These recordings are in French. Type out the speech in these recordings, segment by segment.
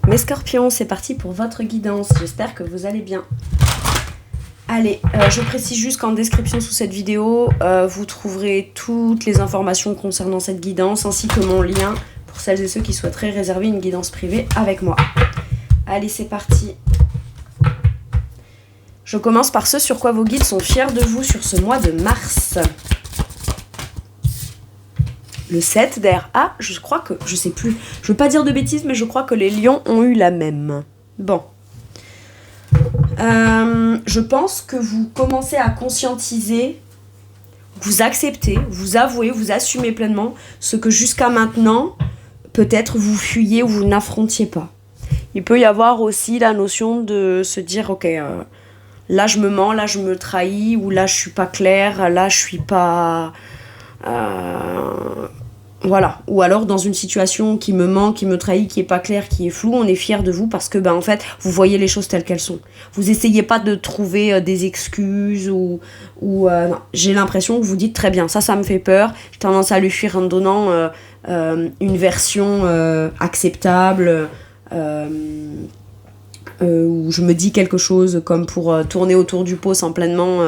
Mes scorpions, c'est parti pour votre guidance. J'espère que vous allez bien. Allez, je précise juste qu'en description sous cette vidéo, vous trouverez toutes les informations concernant cette guidance, ainsi que mon lien pour celles et ceux qui souhaiteraient réserver une guidance privée avec moi. Allez, c'est parti. Je commence par ce sur quoi vos guides sont fiers de vous sur ce mois de mars. Le 7 d'air. Ah, je crois que... Je sais plus. Je veux pas dire de bêtises, mais je crois que les lions ont eu la même. Bon. Je pense que vous commencez à conscientiser, vous acceptez, vous avouez, vous assumez pleinement ce que jusqu'à maintenant, peut-être vous fuyiez ou vous n'affrontiez pas. Il peut y avoir aussi la notion de se dire, ok, là je me mens, là je me trahis, ou là je suis pas claire, là je suis pas... Voilà, ou alors dans une situation qui me ment, qui me trahit, qui est pas claire, qui est floue, on est fier de vous parce que en fait, vous voyez les choses telles qu'elles sont. Vous essayez pas de trouver des excuses ou non. J'ai l'impression que vous dites très bien, ça me fait peur, j'ai tendance à lui fuir en donnant une version acceptable, où je me dis quelque chose comme pour tourner autour du pot sans pleinement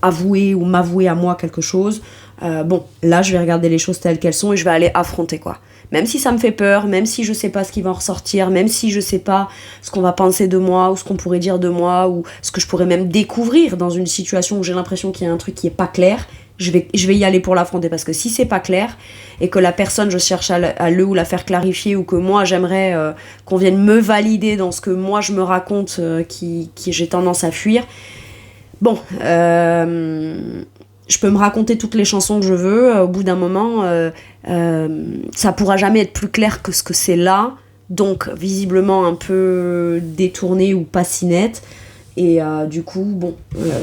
avouer ou m'avouer à moi quelque chose. Bon, là je vais regarder les choses telles qu'elles sont et je vais aller affronter quoi. Même si ça me fait peur, même si je sais pas ce qui va en ressortir, même si je sais pas ce qu'on va penser de moi ou ce qu'on pourrait dire de moi ou ce que je pourrais même découvrir dans une situation où j'ai l'impression qu'il y a un truc qui est pas clair, je vais y aller pour l'affronter parce que si c'est pas clair et que la personne je cherche à le ou la faire clarifier ou que moi j'aimerais qu'on vienne me valider dans ce que moi je me raconte qui j'ai tendance à fuir, bon, je peux me raconter toutes les chansons que je veux, au bout d'un moment, ça pourra jamais être plus clair que ce que c'est là, donc visiblement un peu détourné ou pas si net, et du coup, bon,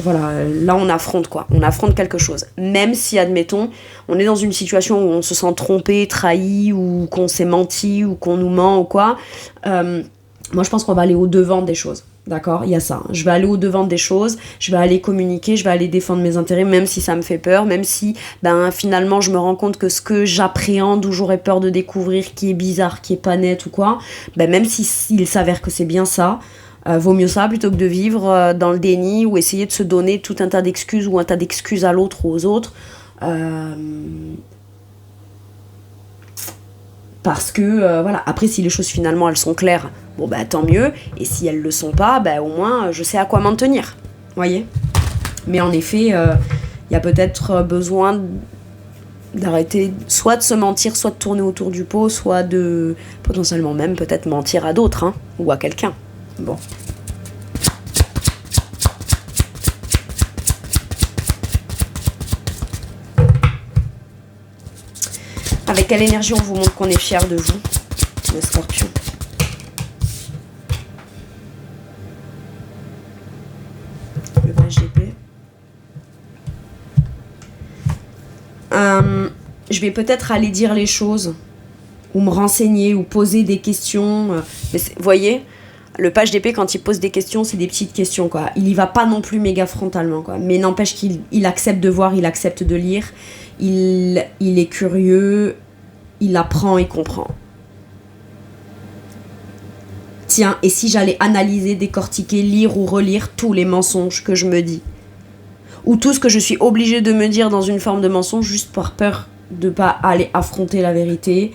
voilà, là on affronte quoi, on affronte quelque chose, même si, admettons, on est dans une situation où on se sent trompé, trahi, ou qu'on s'est menti, ou qu'on nous ment, ou quoi, moi je pense qu'on va aller au-devant des choses. D'accord, il y a ça. Je vais aller au-devant des choses, je vais aller communiquer, je vais aller défendre mes intérêts, même si ça me fait peur, même si finalement je me rends compte que ce que j'appréhende ou j'aurais peur de découvrir qui est bizarre, qui est pas net ou quoi, même s'il s'avère que c'est bien ça, vaut mieux ça plutôt que de vivre dans le déni ou essayer de se donner tout un tas d'excuses ou un tas d'excuses à l'autre ou aux autres. Parce que, voilà, après si les choses finalement elles sont claires, bon tant mieux, et si elles le sont pas, au moins je sais à quoi m'en tenir, voyez. Mais en effet, y a peut-être besoin d'arrêter soit de se mentir, soit de tourner autour du pot, soit de potentiellement même peut-être mentir à d'autres, hein, ou à quelqu'un. Bon. Avec quelle énergie on vous montre qu'on est fiers de vous, les scorpions? Le page d'épée. Je vais peut-être aller dire les choses, ou me renseigner, ou poser des questions. Mais vous voyez, le page d'épée, quand il pose des questions, c'est des petites questions, quoi. Il y va pas non plus méga frontalement, quoi. Mais n'empêche qu'il accepte de voir, il accepte de lire. Il est curieux, il apprend et comprend. Tiens, et si j'allais analyser, décortiquer, lire ou relire tous les mensonges que je me dis, ou tout ce que je suis obligée de me dire dans une forme de mensonge juste par peur de pas aller affronter la vérité.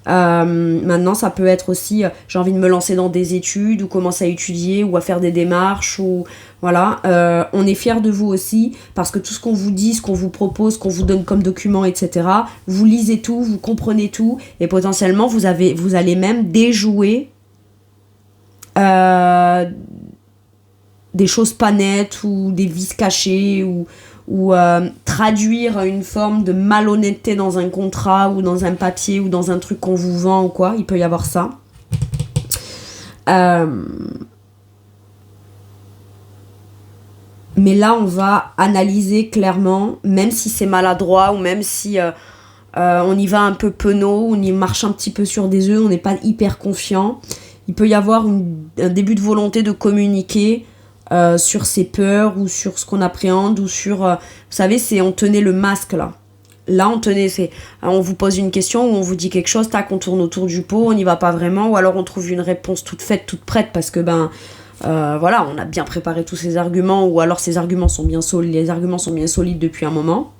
Maintenant ça peut être aussi j'ai envie de me lancer dans des études ou commencer à étudier ou à faire des démarches ou voilà, on est fiers de vous aussi parce que tout ce qu'on vous dit, ce qu'on vous propose, ce qu'on vous donne comme document, etc., vous lisez tout, vous comprenez tout et potentiellement vous allez même déjouer des choses pas nettes ou des vices cachés ou traduire une forme de malhonnêteté dans un contrat ou dans un papier ou dans un truc qu'on vous vend ou quoi, il peut y avoir ça. Mais là on va analyser clairement, même si c'est maladroit ou même si on y va un peu penaud, on y marche un petit peu sur des œufs, on n'est pas hyper confiant, il peut y avoir un début de volonté de communiquer sur ses peurs ou sur ce qu'on appréhende ou sur... vous savez, on tenait le masque là. Là, on vous pose une question ou on vous dit quelque chose, tac, on tourne autour du pot, on n'y va pas vraiment, ou alors on trouve une réponse toute faite, toute prête, parce que voilà, on a bien préparé tous ces arguments, ou alors ces arguments sont bien solides, les arguments sont bien solides depuis un moment.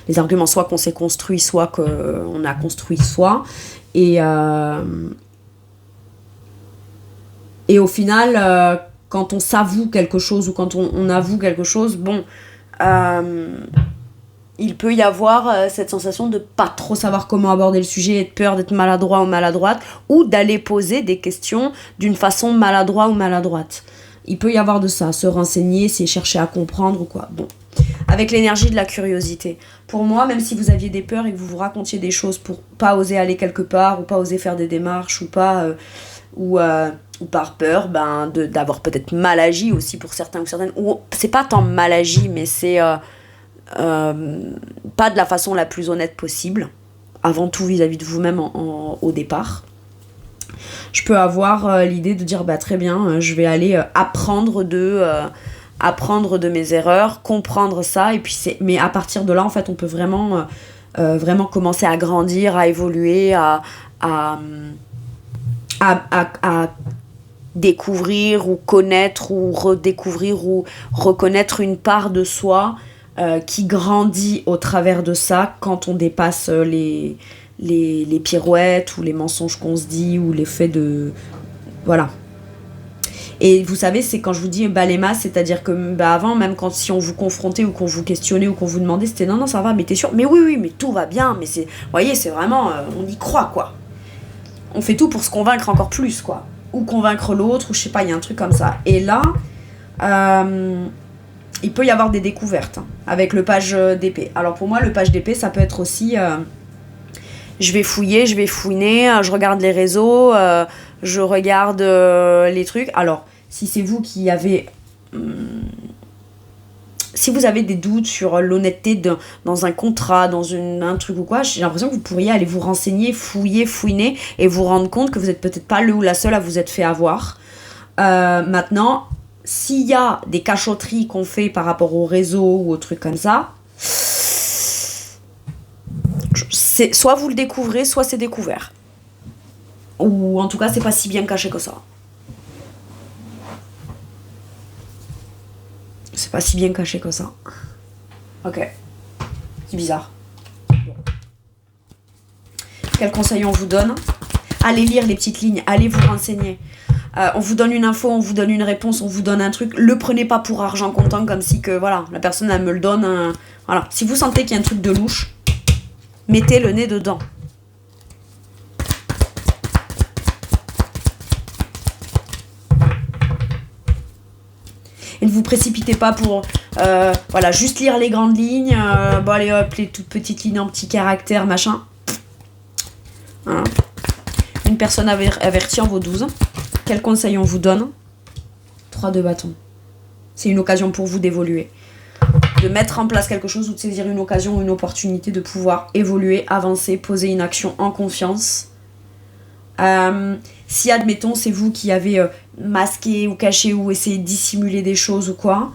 Les arguments, soit qu'on s'est construit, soit qu'on a construit soi. Et au final, quand on s'avoue quelque chose ou quand on avoue quelque chose, il peut y avoir cette sensation de pas trop savoir comment aborder le sujet et de peur d'être maladroit ou maladroite, ou d'aller poser des questions d'une façon maladroite ou maladroite. Il peut y avoir de ça, se renseigner, c'est chercher à comprendre ou quoi. Bon, avec l'énergie de la curiosité. Pour moi, même si vous aviez des peurs et que vous vous racontiez des choses pour pas oser aller quelque part, ou pas oser faire des démarches, ou par peur d'avoir peut-être mal agi aussi pour certains ou certaines, ou c'est pas tant mal agi, mais c'est pas de la façon la plus honnête possible, avant tout vis-à-vis de vous-même au départ. Je peux avoir l'idée de dire très bien, je vais aller apprendre de mes erreurs, comprendre ça, et puis mais à partir de là en fait on peut vraiment commencer à grandir, à évoluer, à découvrir ou connaître ou redécouvrir ou reconnaître une part de soi qui grandit au travers de ça quand on dépasse les pirouettes ou les mensonges qu'on se dit ou les faits de... Voilà. Et vous savez, c'est quand je vous dis balema, c'est-à-dire que avant, même si on vous confrontait ou qu'on vous questionnait ou qu'on vous demandait, c'était non, ça va, mais t'es sûr? Mais oui, mais tout va bien, mais vous voyez, c'est vraiment, on y croit, quoi. On fait tout pour se convaincre encore plus, quoi. Ou convaincre l'autre, ou je sais pas, il y a un truc comme ça. Et là, il peut y avoir des découvertes avec le page d'épée. Alors pour moi, le page d'épée, ça peut être aussi... je vais fouiller, je vais fouiner, je regarde les réseaux, je regarde les trucs. Alors, si c'est vous qui avez... si vous avez des doutes sur l'honnêteté dans un contrat, dans un truc ou quoi, j'ai l'impression que vous pourriez aller vous renseigner, fouiller, fouiner, et vous rendre compte que vous n'êtes peut-être pas le ou la seule à vous être fait avoir. Maintenant, s'il y a des cachotteries qu'on fait par rapport au réseau ou aux trucs comme ça... soit vous le découvrez, soit c'est découvert. Ou en tout cas, c'est pas si bien caché que ça. C'est pas si bien caché que ça. Ok. C'est bizarre. Bon. Quel conseil on vous donne ? Allez lire les petites lignes, allez vous renseigner. On vous donne une info, on vous donne une réponse, on vous donne un truc. Le prenez pas pour argent comptant, comme si que voilà, la personne elle me le donne. Voilà. Si vous sentez qu'il y a un truc de louche, mettez le nez dedans. Et ne vous précipitez pas pour juste lire les grandes lignes. Allez hop, les toutes petites lignes en petits caractères, machin. Voilà. Une personne avertie en vaut 12. Quel conseil on vous donne ? 3 de bâton. C'est une occasion pour vous d'évoluer. De mettre en place quelque chose ou de saisir une occasion ou une opportunité de pouvoir évoluer, avancer, poser une action en confiance. Si, admettons, c'est vous qui avez masqué ou caché ou essayé de dissimuler des choses ou quoi,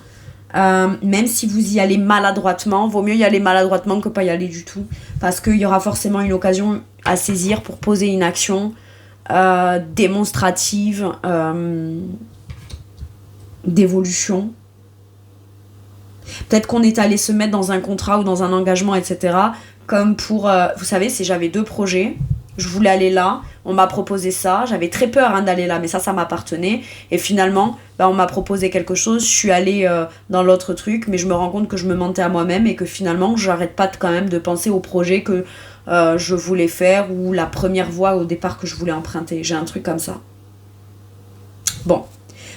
même si vous y allez maladroitement, vaut mieux y aller maladroitement que pas y aller du tout, parce qu'il y aura forcément une occasion à saisir pour poser une action démonstrative d'évolution. Peut-être qu'on est allé se mettre dans un contrat ou dans un engagement, etc. Comme pour... vous savez, si j'avais 2 projets, je voulais aller là, on m'a proposé ça, j'avais très peur d'aller là, mais ça m'appartenait. Et finalement, on m'a proposé quelque chose, je suis allée dans l'autre truc, mais je me rends compte que je me mentais à moi-même et que finalement, j'arrête pas quand même de penser au projet que je voulais faire ou la première voie au départ que je voulais emprunter. J'ai un truc comme ça. Bon.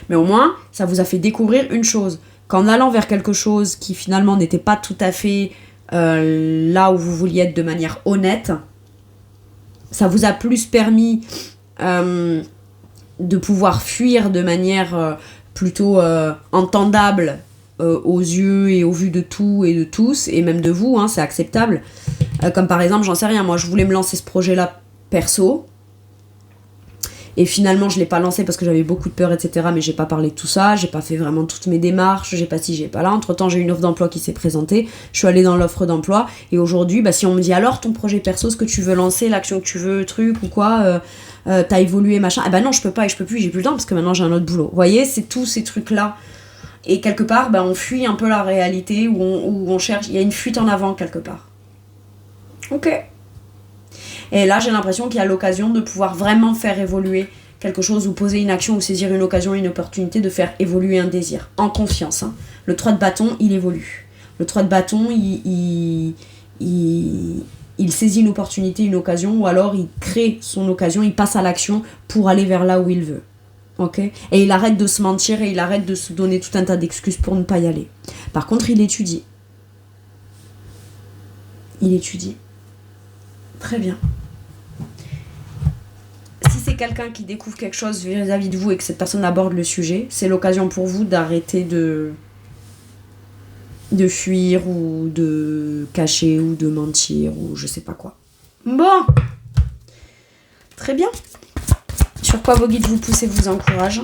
Mais au moins, ça vous a fait découvrir une chose. Qu'en allant vers quelque chose qui finalement n'était pas tout à fait là où vous vouliez être de manière honnête, ça vous a plus permis de pouvoir fuir de manière plutôt entendable aux yeux et au vu de tout et de tous, et même de vous, c'est acceptable. Comme par exemple, j'en sais rien, moi je voulais me lancer ce projet-là perso, Et finalement, je l'ai pas lancé parce que j'avais beaucoup de peur, etc. Mais j'ai pas parlé de tout ça, j'ai pas fait vraiment toutes mes démarches, j'ai pas ci, j'ai pas là. Entre-temps, j'ai eu une offre d'emploi qui s'est présentée, je suis allée dans l'offre d'emploi, et aujourd'hui, bah, si on me dit alors ton projet perso, ce que tu veux lancer, l'action que tu veux, truc ou quoi, t'as évolué, machin, non, je peux pas et je peux plus, j'ai plus le temps parce que maintenant j'ai un autre boulot. Vous voyez, c'est tous ces trucs-là. Et quelque part, bah, on fuit un peu la réalité, où on cherche, il y a une fuite en avant quelque part. Ok. Et là, j'ai l'impression qu'il y a l'occasion de pouvoir vraiment faire évoluer quelque chose, ou poser une action, ou saisir une occasion, une opportunité de faire évoluer un désir. En confiance. Hein. Le 3 de bâton, il évolue. Le 3 de bâton, il saisit une opportunité, une occasion, ou alors il crée son occasion, il passe à l'action pour aller vers là où il veut. Ok ? Et il arrête de se mentir et il arrête de se donner tout un tas d'excuses pour ne pas y aller. Par contre, il étudie. Il étudie. Très bien. Si c'est quelqu'un qui découvre quelque chose vis-à-vis de vous et que cette personne aborde le sujet, c'est l'occasion pour vous d'arrêter de fuir ou de cacher ou de mentir ou je sais pas quoi. Bon. Très bien. Sur quoi vos guides vous poussent et vous encouragent ?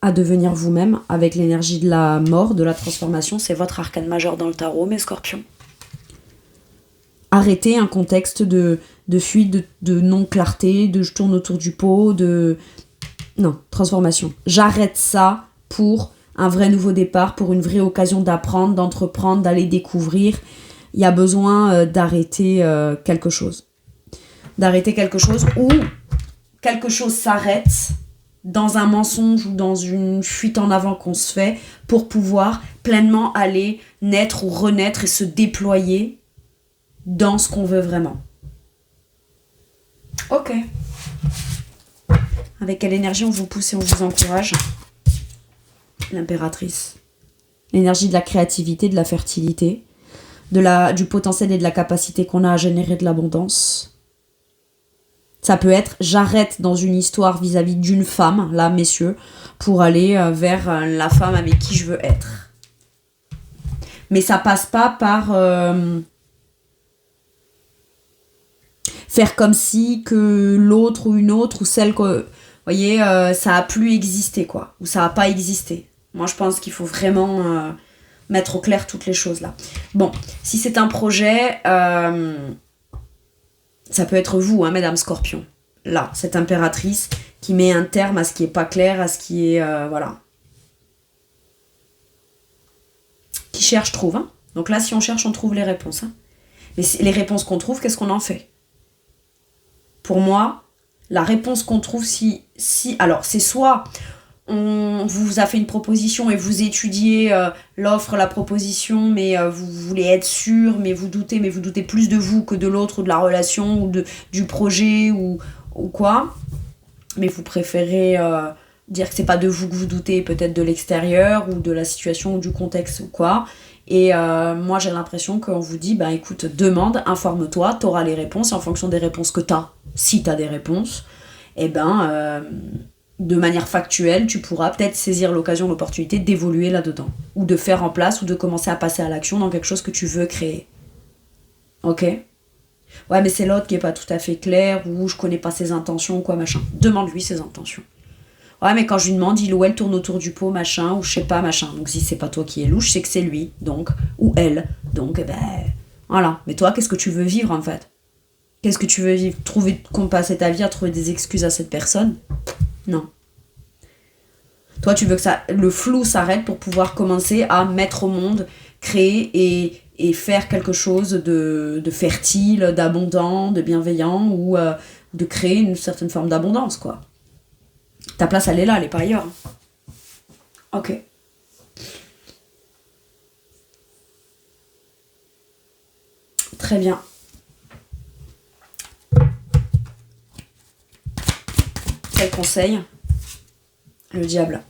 À devenir vous-même avec l'énergie de la mort, de la transformation. C'est votre arcane majeur dans le tarot, mes scorpions. Arrêter un contexte de fuite, de non-clarté, de je tourne autour du pot, Non, transformation. J'arrête ça pour un vrai nouveau départ, pour une vraie occasion d'apprendre, d'entreprendre, d'aller découvrir. Il y a besoin d'arrêter quelque chose. D'arrêter quelque chose où quelque chose s'arrête dans un mensonge ou dans une fuite en avant qu'on se fait pour pouvoir pleinement aller naître ou renaître et se déployer dans ce qu'on veut vraiment. Ok. Avec quelle énergie on vous pousse et on vous encourage ? L'impératrice. L'énergie de la créativité, de la fertilité, du potentiel et de la capacité qu'on a à générer de l'abondance. Ça peut être, j'arrête dans une histoire vis-à-vis d'une femme, là, messieurs, pour aller vers la femme avec qui je veux être. Mais ça passe pas par... faire comme si que l'autre ou une autre ou celle que... Vous voyez, ça a plus existé, quoi. Ou ça a pas existé. Moi, je pense qu'il faut vraiment mettre au clair toutes les choses, là. Bon, si c'est un projet... ça peut être vous, hein, Madame Scorpion. Là, cette impératrice qui met un terme à ce qui est pas clair, à ce qui est... voilà. Qui cherche, trouve. Hein. Donc là, si on cherche, on trouve les réponses. Hein. Mais les réponses qu'on trouve, qu'est-ce qu'on en fait ? Pour moi, la réponse qu'on trouve, alors, c'est soit on vous a fait une proposition et vous étudiez l'offre, la proposition, mais vous voulez être sûr, mais vous doutez plus de vous que de l'autre, ou de la relation, ou du projet, ou quoi. Mais vous préférez dire que c'est pas de vous que vous doutez, peut-être de l'extérieur, ou de la situation, ou du contexte, ou quoi. Et moi, j'ai l'impression qu'on vous dit, écoute, demande, informe-toi, t'auras les réponses, et en fonction des réponses que t'as, si t'as des réponses, de manière factuelle, tu pourras peut-être saisir l'occasion, l'opportunité d'évoluer là-dedans. Ou de faire en place, ou de commencer à passer à l'action dans quelque chose que tu veux créer. Ok ? Ouais, mais c'est l'autre qui est pas tout à fait clair, ou je connais pas ses intentions, ou quoi, machin. Demande-lui ses intentions. Ouais, mais quand je lui demande, il ou elle tourne autour du pot, machin, ou je sais pas, machin. Donc si c'est pas toi qui es louche, c'est que c'est lui, donc, ou elle. Donc, voilà. Mais toi, qu'est-ce que tu veux vivre, en fait ? Qu'est-ce que tu veux vivre ? Passer ta vie à trouver des excuses à cette personne ? Non. Toi, tu veux que le flou s'arrête pour pouvoir commencer à mettre au monde, créer et faire quelque chose de fertile, d'abondant, de bienveillant, ou de créer une certaine forme d'abondance, quoi. Ta place, elle est là, elle est pas ailleurs. Ok. Très bien. Quel conseil ? Le diable.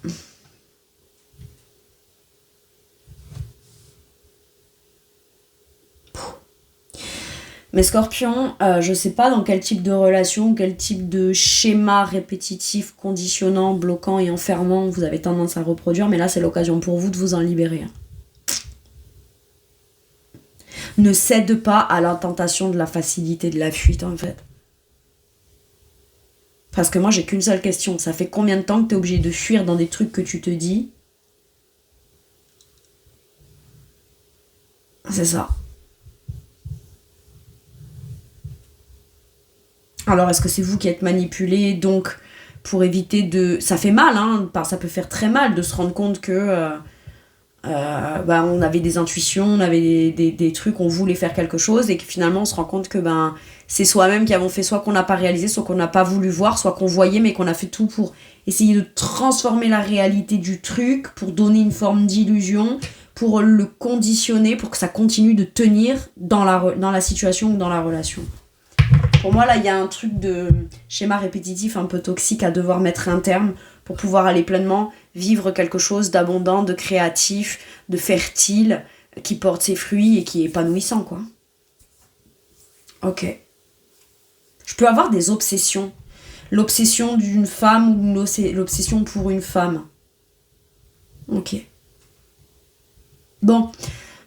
Mais Scorpion, je sais pas dans quel type de relation, quel type de schéma répétitif, conditionnant, bloquant et enfermant vous avez tendance à reproduire, mais là c'est l'occasion pour vous de vous en libérer. Ne cède pas à la tentation de la facilité, de la fuite en fait. Parce que moi, j'ai qu'une seule question. Ça fait combien de temps que t'es obligé de fuir dans des trucs que tu te dis? C'est ça. Alors, est-ce que c'est vous qui êtes manipulé, donc pour éviter de... Ça fait mal, hein, ça peut faire très mal de se rendre compte que on avait des intuitions, on avait des trucs, on voulait faire quelque chose, et que finalement on se rend compte que c'est soi-même qui avons fait, soit qu'on n'a pas réalisé, soit qu'on n'a pas voulu voir, soit qu'on voyait, mais qu'on a fait tout pour essayer de transformer la réalité du truc, pour donner une forme d'illusion, pour le conditionner, pour que ça continue de tenir dans la situation ou dans la relation. Pour moi, là, il y a un truc de schéma répétitif un peu toxique à devoir mettre un terme pour pouvoir aller pleinement vivre quelque chose d'abondant, de créatif, de fertile, qui porte ses fruits et qui est épanouissant, quoi. Ok. Je peux avoir des obsessions. L'obsession d'une femme ou l'obsession pour une femme. Ok. Bon,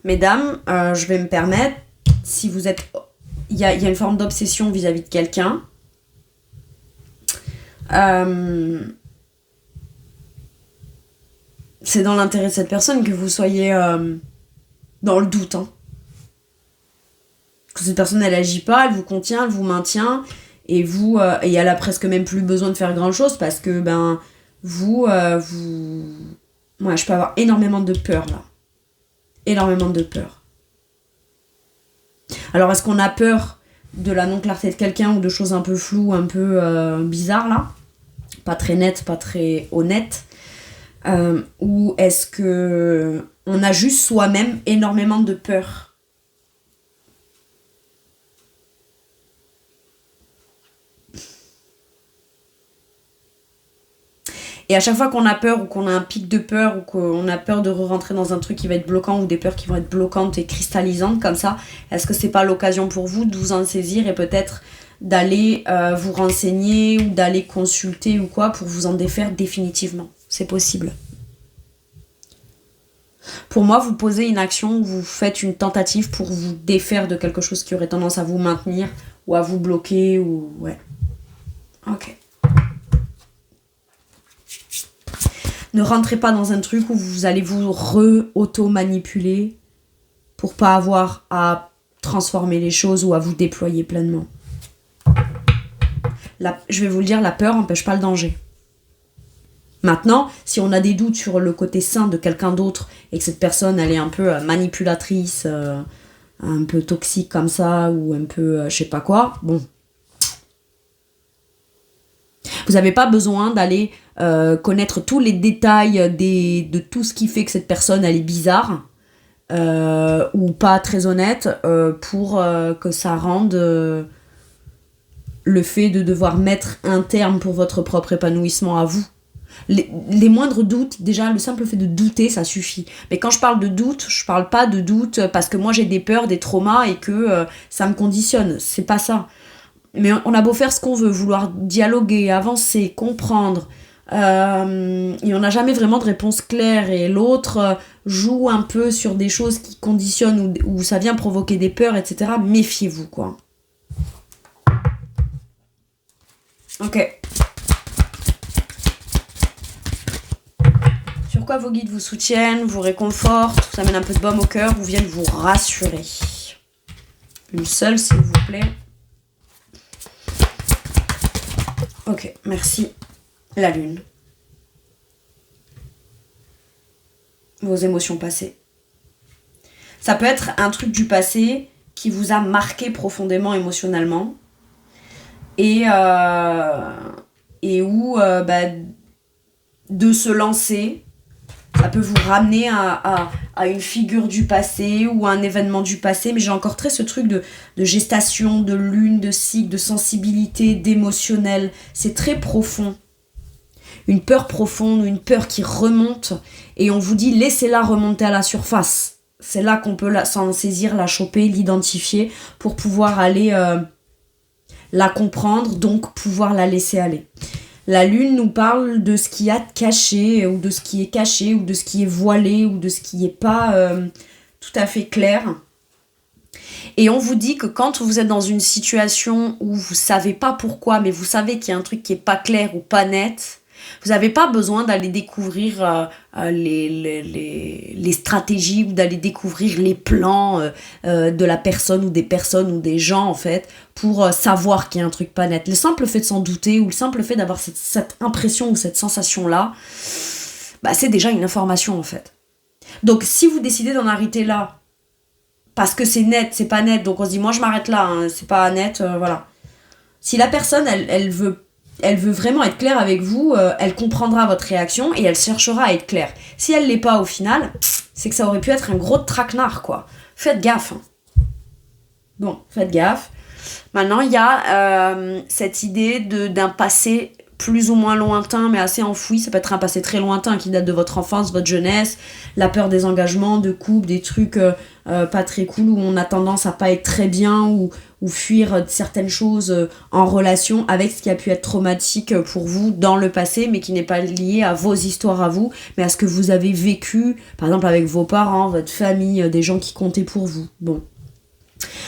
mesdames, je vais me permettre, si vous êtes... Il y a une forme d'obsession vis-à-vis de quelqu'un. C'est dans l'intérêt de cette personne que vous soyez dans le doute. Hein. Que cette personne, elle agit pas, elle vous contient, elle vous maintient, et vous, et elle a presque même plus besoin de faire grand-chose parce que, vous... Moi, je peux avoir énormément de peur, là. Énormément de peur. Alors, est-ce qu'on a peur de la non-clarté de quelqu'un ou de choses un peu floues, un peu bizarres, là? Pas très nettes, pas très honnêtes. Ou est-ce que on a juste soi-même énormément de peur? Et à chaque fois qu'on a peur ou qu'on a un pic de peur ou qu'on a peur de re-rentrer dans un truc qui va être bloquant ou des peurs qui vont être bloquantes et cristallisantes comme ça, est-ce que c'est pas l'occasion pour vous de vous en saisir et peut-être d'aller vous renseigner ou d'aller consulter ou quoi pour vous en défaire définitivement? C'est possible. Pour moi, vous posez une action, vous faites une tentative pour vous défaire de quelque chose qui aurait tendance à vous maintenir ou à vous bloquer ou... Ouais. Ok. Ne rentrez pas dans un truc où vous allez vous auto-manipuler pour pas avoir à transformer les choses ou à vous déployer pleinement. Je vais vous le dire, la peur n'empêche pas le danger. Maintenant, si on a des doutes sur le côté sain de quelqu'un d'autre et que cette personne, elle est un peu manipulatrice, un peu toxique comme ça, ou un peu je sais pas quoi, bon. Vous n'avez pas besoin d'aller connaître tous les détails de tout ce qui fait que cette personne, elle est bizarre ou pas très honnête pour que ça rende le fait de devoir mettre un terme pour votre propre épanouissement à vous. Les moindres doutes, déjà le simple fait de douter, ça suffit. Mais quand je parle de doute, je parle pas de doute parce que moi j'ai des peurs, des traumas et que ça me conditionne. C'est pas ça. Mais on a beau faire ce qu'on veut, vouloir dialoguer, avancer, comprendre, et on n'a jamais vraiment de réponse claire et l'autre joue un peu sur des choses qui conditionnent ou ça vient provoquer des peurs, etc. Méfiez-vous, quoi. Ok. Sur quoi vos guides vous soutiennent, vous réconfortent, vous amènent un peu de baume au cœur, ou viennent vous rassurer? Une seule, s'il vous plaît. Ok, merci. La lune. Vos émotions passées. Ça peut être un truc du passé qui vous a marqué profondément émotionnellement et où de se lancer, ça peut vous ramener à une figure du passé ou à un événement du passé, mais j'ai encore très ce truc de gestation, de lune, de cycle, de sensibilité, d'émotionnel. C'est très profond. Une peur profonde, une peur qui remonte, et on vous dit laissez-la remonter à la surface. C'est là qu'on peut s'en saisir, la choper, l'identifier pour pouvoir aller la comprendre, donc pouvoir la laisser aller. La lune nous parle de ce qui a caché, ou de ce qui est caché, ou de ce qui est voilé, ou de ce qui n'est pas tout à fait clair. Et on vous dit que quand vous êtes dans une situation où vous savez pas pourquoi, mais vous savez qu'il y a un truc qui est pas clair ou pas net, vous n'avez pas besoin d'aller découvrir les stratégies ou d'aller découvrir les plans de la personne ou des personnes ou des gens en fait pour savoir qu'il y a un truc pas net. Le simple fait de s'en douter ou le simple fait d'avoir cette impression ou cette sensation-là, bah, c'est déjà une information en fait. Donc si vous décidez d'en arrêter là, parce que c'est net, c'est pas net, donc on se dit moi je m'arrête là, hein, c'est pas net, voilà. Si la personne elle veut vraiment être claire avec vous, elle comprendra votre réaction et elle cherchera à être claire. Si elle l'est pas au final, c'est que ça aurait pu être un gros traquenard quoi. Faites gaffe. Hein. Bon, faites gaffe. Maintenant il y a cette idée d'un passé plus ou moins lointain mais assez enfoui, ça peut être un passé très lointain qui date de votre enfance, votre jeunesse, la peur des engagements, de couple, des trucs pas très cool où on a tendance à pas être très bien ou fuir certaines choses en relation avec ce qui a pu être traumatique pour vous dans le passé mais qui n'est pas lié à vos histoires à vous mais à ce que vous avez vécu par exemple avec vos parents, votre famille, des gens qui comptaient pour vous. Bon.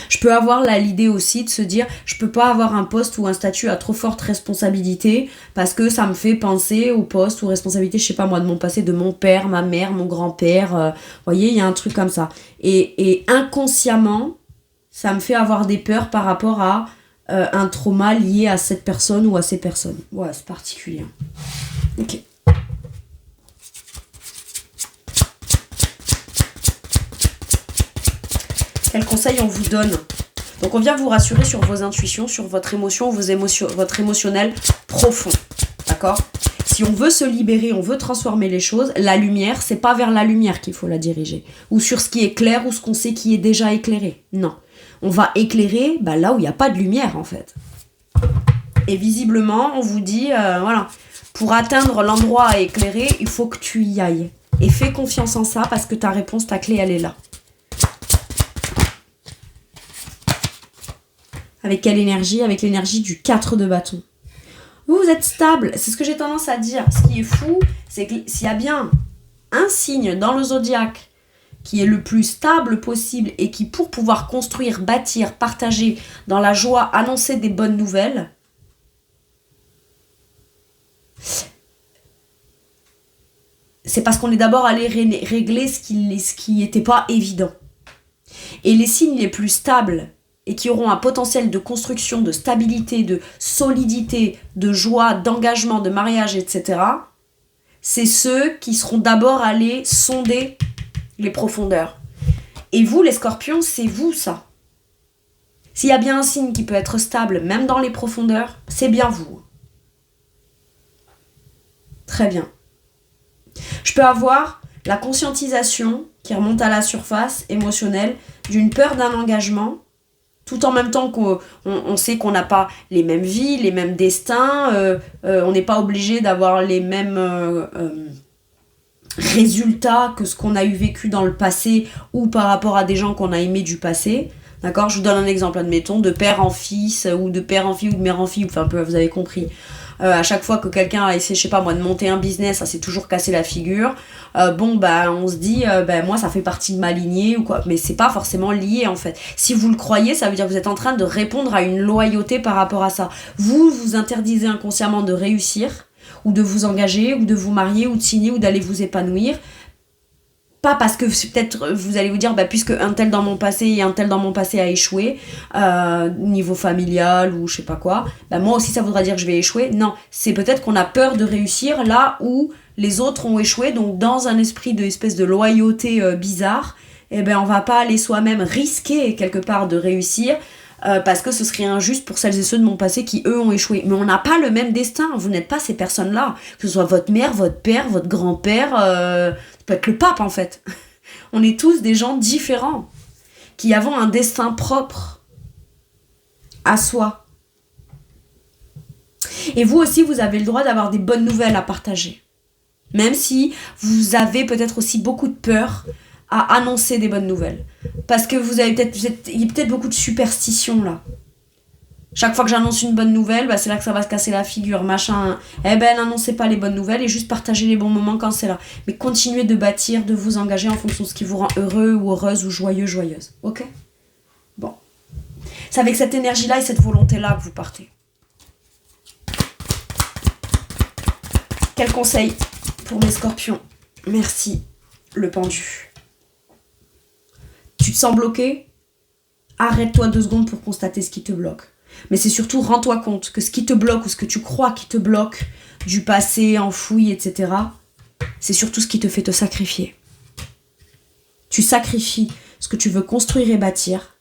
Je peux avoir l'idée aussi de se dire je peux pas avoir un poste ou un statut à trop forte responsabilité parce que ça me fait penser au poste ou responsabilité, je sais pas moi, de mon passé, de mon père, ma mère, mon grand-père, voyez, il y a un truc comme ça. Et inconsciemment, ça me fait avoir des peurs par rapport à un trauma lié à cette personne ou à ces personnes. Ouais, c'est particulier. Ok. Quel conseil on vous donne ? Donc on vient vous rassurer sur vos intuitions, sur votre émotion, votre émotionnel profond. D'accord ? Si on veut se libérer, on veut transformer les choses, la lumière, c'est pas vers la lumière qu'il faut la diriger. Ou sur ce qui est clair ou ce qu'on sait qui est déjà éclairé. Non. On va éclairer là où il n'y a pas de lumière en fait. Et visiblement, on vous dit, voilà, pour atteindre l'endroit à éclairer, il faut que tu y ailles. Et fais confiance en ça parce que ta réponse, ta clé, elle est là. Avec quelle énergie ? Avec l'énergie du 4 de bâton. Vous êtes stable, c'est ce que j'ai tendance à dire. Ce qui est fou, c'est que s'il y a bien un signe dans le zodiaque qui est le plus stable possible et qui, pour pouvoir construire, bâtir, partager dans la joie, annoncer des bonnes nouvelles, c'est parce qu'on est d'abord allé régler ce qui n'était pas évident. Et les signes les plus stables et qui auront un potentiel de construction, de stabilité, de solidité, de joie, d'engagement, de mariage, etc., c'est ceux qui seront d'abord allés sonder les profondeurs. Et vous, les scorpions, c'est vous, ça. S'il y a bien un signe qui peut être stable, même dans les profondeurs, c'est bien vous. Très bien. Je peux avoir la conscientisation qui remonte à la surface émotionnelle d'une peur d'un engagement, tout en même temps qu'on sait qu'on n'a pas les mêmes vies, les mêmes destins, on n'est pas obligé d'avoir les mêmes résultats que ce qu'on a eu vécu dans le passé ou par rapport à des gens qu'on a aimés du passé. D'accord ? Je vous donne un exemple, admettons, de père en fils ou de père en fille ou de mère en fille, enfin vous avez compris. À chaque fois que quelqu'un a essayé, je sais pas moi, de monter un business, ça s'est toujours cassé la figure. On se dit, moi ça fait partie de ma lignée ou quoi. Mais c'est pas forcément lié en fait. Si vous le croyez, ça veut dire que vous êtes en train de répondre à une loyauté par rapport à ça. Vous vous interdisez inconsciemment de réussir, ou de vous engager, ou de vous marier, ou de signer, ou d'aller vous épanouir. Pas parce que peut-être vous allez vous dire puisque un tel dans mon passé et un tel dans mon passé a échoué niveau familial ou je sais pas quoi, moi aussi ça voudra dire que je vais échouer. Non, c'est peut-être qu'on a peur de réussir là où les autres ont échoué, donc dans un esprit de espèce de loyauté bizarre, on va pas aller soi-même risquer quelque part de réussir parce que ce serait injuste pour celles et ceux de mon passé qui eux ont échoué. Mais on n'a pas le même destin, vous n'êtes pas ces personnes-là, que ce soit votre mère, votre père, votre grand-père, ça peut être le pape en fait. On est tous des gens différents, qui avons un destin propre à soi. Et vous aussi, vous avez le droit d'avoir des bonnes nouvelles à partager. Même si vous avez peut-être aussi beaucoup de peur à annoncer des bonnes nouvelles. Parce que il y a peut-être beaucoup de superstitions là. Chaque fois que j'annonce une bonne nouvelle, c'est là que ça va se casser la figure, machin. N'annoncez pas les bonnes nouvelles et juste partagez les bons moments quand c'est là. Mais continuez de bâtir, de vous engager en fonction de ce qui vous rend heureux ou heureuse ou joyeux, joyeuse. Ok ? Bon. C'est avec cette énergie-là et cette volonté-là que vous partez. Quel conseil pour mes scorpions? Merci, le pendu. Tu te sens bloqué? Arrête-toi 2 secondes pour constater ce qui te bloque. Mais c'est surtout, rends-toi compte que ce qui te bloque ou ce que tu crois qui te bloque du passé, enfoui, etc., c'est surtout ce qui te fait te sacrifier. Tu sacrifies ce que tu veux construire et bâtir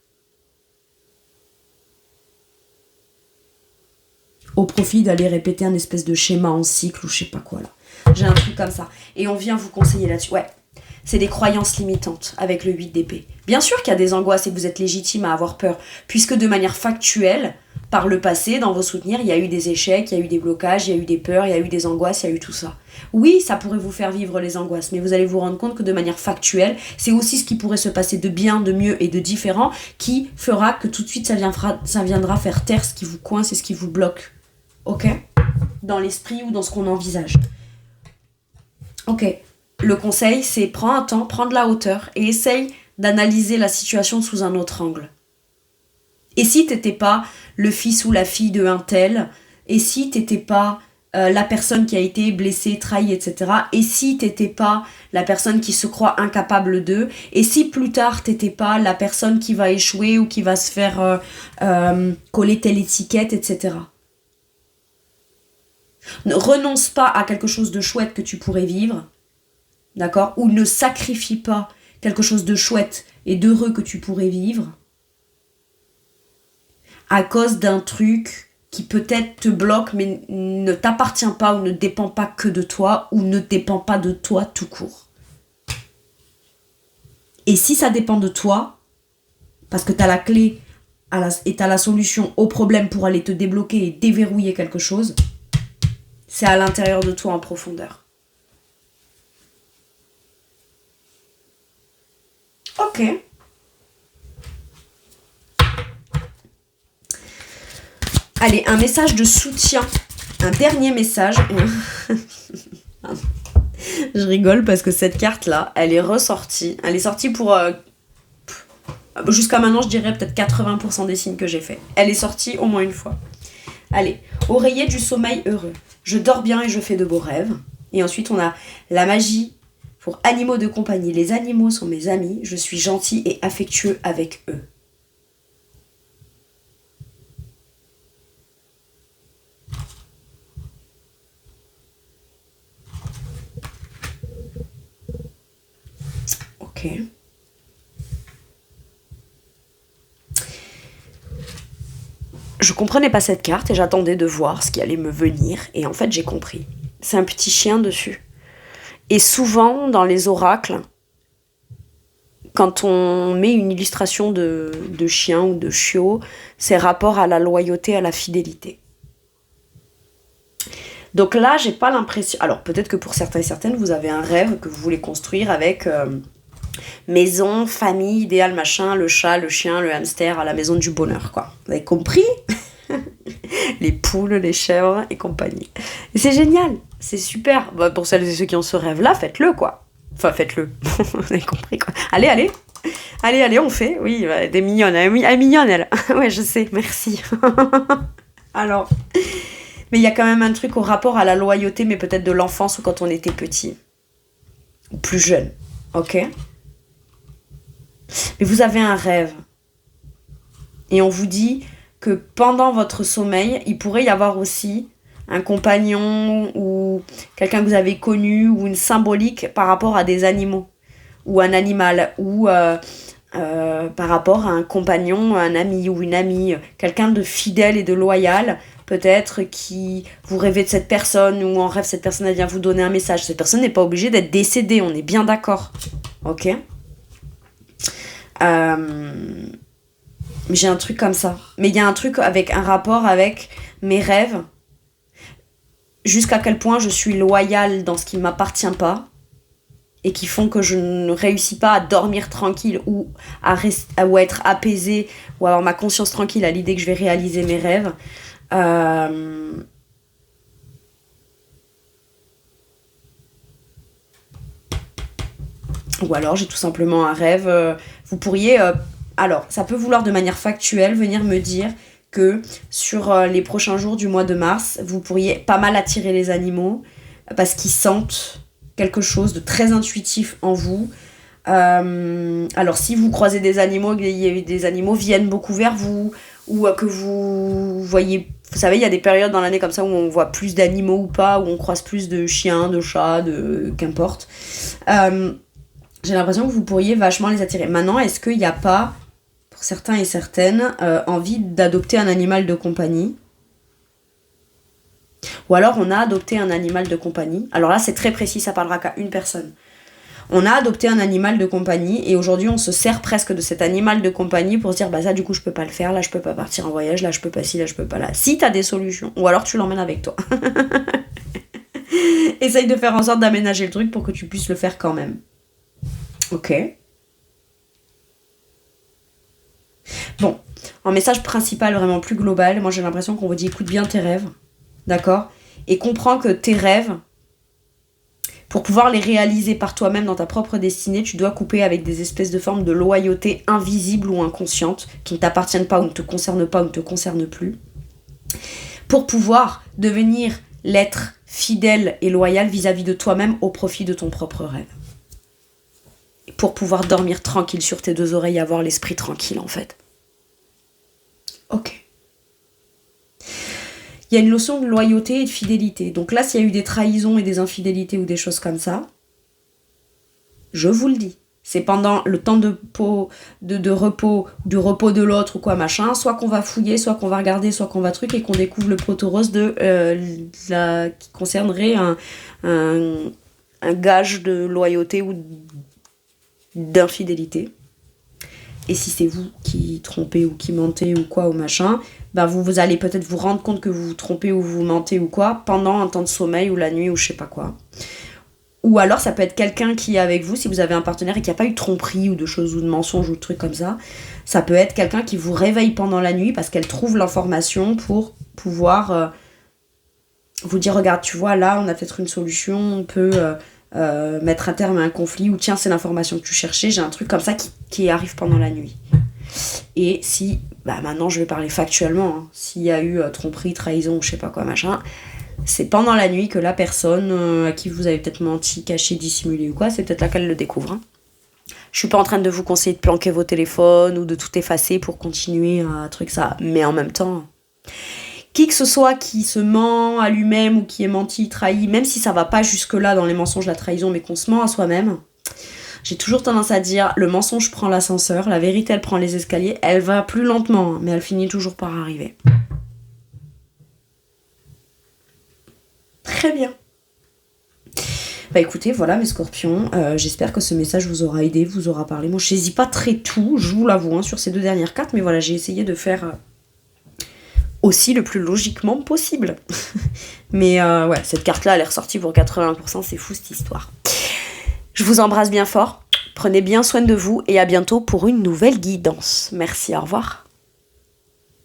au profit d'aller répéter un espèce de schéma en cycle ou je sais pas quoi là. J'ai un truc comme ça. Et on vient vous conseiller là-dessus. Ouais, c'est des croyances limitantes avec le 8 d'épée. Bien sûr qu'il y a des angoisses et que vous êtes légitime à avoir peur, puisque de manière factuelle, par le passé, dans vos souvenirs, il y a eu des échecs, il y a eu des blocages, il y a eu des peurs, il y a eu des angoisses, il y a eu tout ça. Oui, ça pourrait vous faire vivre les angoisses, mais vous allez vous rendre compte que de manière factuelle, c'est aussi ce qui pourrait se passer de bien, de mieux et de différent qui fera que tout de suite ça viendra faire taire ce qui vous coince et ce qui vous bloque. Ok? Dans l'esprit ou dans ce qu'on envisage. Ok. Le conseil, c'est prends un temps, prends de la hauteur et essaye d'analyser la situation sous un autre angle. Et si t'étais pas le fils ou la fille de un tel, et si t'étais pas la personne qui a été blessée, trahie, etc., et si t'étais pas la personne qui se croit incapable d'eux, et si plus tard t'étais pas la personne qui va échouer ou qui va se faire coller telle étiquette, etc. Ne renonce pas à quelque chose de chouette que tu pourrais vivre, d'accord, ou ne sacrifie pas quelque chose de chouette et d'heureux que tu pourrais vivre à cause d'un truc qui peut-être te bloque mais ne t'appartient pas ou ne dépend pas que de toi ou ne dépend pas de toi tout court. Et si ça dépend de toi, parce que tu as la clé et tu as la solution au problème pour aller te débloquer et déverrouiller quelque chose, c'est à l'intérieur de toi en profondeur. Ok. Allez, un message de soutien. Un dernier message. Je rigole parce que cette carte-là, elle est ressortie. Elle est sortie pour... jusqu'à maintenant, je dirais peut-être 80% des signes que j'ai fait. Elle est sortie au moins une fois. Allez, oreiller du sommeil heureux. Je dors bien et je fais de beaux rêves. Et ensuite, on a la magie pour animaux de compagnie. Les animaux sont mes amis. Je suis gentil et affectueux avec eux. Ok. Je comprenais pas cette carte et j'attendais de voir ce qui allait me venir. Et en fait, j'ai compris. C'est un petit chien dessus. Et souvent, dans les oracles, quand on met une illustration de chien ou de chiot, c'est rapport à la loyauté, à la fidélité. Donc là, j'ai pas l'impression... Alors, peut-être que pour certains et certaines, vous avez un rêve que vous voulez construire avec maison, famille, idéal, machin, le chat, le chien, le hamster, à la maison du bonheur, quoi. Vous avez compris? Les poules, les chèvres et compagnie. Et c'est génial, c'est super. Bah, pour celles et ceux qui ont ce rêve-là, faites-le, quoi. Enfin, faites-le. Vous avez compris, quoi. Allez, on fait. Oui, bah, des mignonnes. Elle est mignonne, elle. Ouais, je sais, merci. Alors... Mais il y a quand même un truc au rapport à la loyauté, mais peut-être de l'enfance ou quand on était petit. Ou plus jeune. Ok? Mais vous avez un rêve. Et on vous dit que pendant votre sommeil, il pourrait y avoir aussi un compagnon ou quelqu'un que vous avez connu ou une symbolique par rapport à des animaux. Ou un animal. Ou par rapport à un compagnon, un ami ou une amie. Quelqu'un de fidèle et de loyal. Peut-être qui vous rêvez de cette personne ou en rêve cette personne elle vient vous donner un message. Cette personne n'est pas obligée d'être décédée, on est bien d'accord. Ok. J'ai un truc comme ça. Mais il y a un truc avec un rapport avec mes rêves. Jusqu'à quel point je suis loyale dans ce qui ne m'appartient pas. Et qui font que je ne réussis pas à dormir tranquille ou à être apaisée ou avoir ma conscience tranquille à l'idée que je vais réaliser mes rêves. Ou alors j'ai tout simplement un rêve. Vous pourriez Alors, ça peut vouloir de manière factuelle venir me dire que sur les prochains jours du mois de mars, vous pourriez pas mal attirer les animaux parce qu'ils sentent quelque chose de très intuitif en vous. Alors si vous croisez des animaux, des animaux viennent beaucoup vers vous, ou que vous voyez, vous savez, il y a des périodes dans l'année comme ça où on voit plus d'animaux ou pas, où on croise plus de chiens, de chats, de qu'importe. J'ai l'impression que vous pourriez vachement les attirer. Maintenant, est-ce qu'il n'y a pas, pour certains et certaines, envie d'adopter un animal de compagnie ? Ou alors on a adopté un animal de compagnie. Alors là, c'est très précis, ça parlera qu'à une personne. On a adopté un animal de compagnie et aujourd'hui on se sert presque de cet animal de compagnie pour se dire bah ça du coup je peux pas le faire, là je peux pas partir en voyage, là je peux pas ci, là je peux pas là. Si t'as des solutions, ou alors tu l'emmènes avec toi. Essaye de faire en sorte d'aménager le truc pour que tu puisses le faire quand même. Ok. Bon, en message principal vraiment plus global, moi j'ai l'impression qu'on vous dit écoute bien tes rêves, d'accord ? Et comprends que tes rêves, pour pouvoir les réaliser par toi-même dans ta propre destinée, tu dois couper avec des espèces de formes de loyauté invisibles ou inconscientes, qui ne t'appartiennent pas ou ne te concernent pas ou ne te concernent plus, pour pouvoir devenir l'être fidèle et loyal vis-à-vis de toi-même au profit de ton propre rêve. Et pour pouvoir dormir tranquille sur tes deux oreilles, avoir l'esprit tranquille en fait. Ok. Il y a une notion de loyauté et de fidélité. Donc là, s'il y a eu des trahisons et des infidélités ou des choses comme ça, je vous le dis, c'est pendant le temps de repos, du repos de l'autre ou quoi machin, soit qu'on va fouiller, soit qu'on va regarder, soit qu'on va truc et qu'on découvre le proto-rose qui concernerait un gage de loyauté ou d'infidélité. Et si c'est vous qui trompez ou qui mentez ou quoi ou machin, ben vous allez peut-être vous rendre compte que vous vous trompez ou vous mentez ou quoi pendant un temps de sommeil ou la nuit ou je sais pas quoi. Ou alors ça peut être quelqu'un qui est avec vous, si vous avez un partenaire et qui n'a pas eu de tromperie ou de choses ou de mensonges ou de trucs comme ça, ça peut être quelqu'un qui vous réveille pendant la nuit parce qu'elle trouve l'information pour pouvoir vous dire regarde tu vois là on a peut-être une solution, on peut mettre un terme à un conflit ou tiens c'est l'information que tu cherchais, j'ai un truc comme ça qui arrive pendant la nuit. Et si, bah maintenant je vais parler factuellement, hein, s'il y a eu tromperie, trahison, je sais pas quoi machin, c'est pendant la nuit que la personne à qui vous avez peut-être menti, caché, dissimulé ou quoi, c'est peut-être là qu'elle le découvre. Hein. Je suis pas en train de vous conseiller de planquer vos téléphones ou de tout effacer pour continuer à truc ça, mais en même temps, qui que ce soit qui se ment à lui-même ou qui est menti, trahi, même si ça va pas jusque-là dans les mensonges, la trahison, mais qu'on se ment à soi-même, j'ai toujours tendance à dire le mensonge prend l'ascenseur, la vérité elle prend les escaliers, elle va plus lentement, mais elle finit toujours par arriver. Très bien. Bah écoutez, voilà mes scorpions, j'espère que ce message vous aura aidé, vous aura parlé. Moi je saisis pas très tout, je vous l'avoue, sur ces 2 dernières cartes, mais voilà, j'ai essayé de faire aussi le plus logiquement possible. Mais ouais, cette carte-là, elle est ressortie pour 80%, c'est fou cette histoire. Je vous embrasse bien fort, prenez bien soin de vous et à bientôt pour une nouvelle guidance. Merci, au revoir.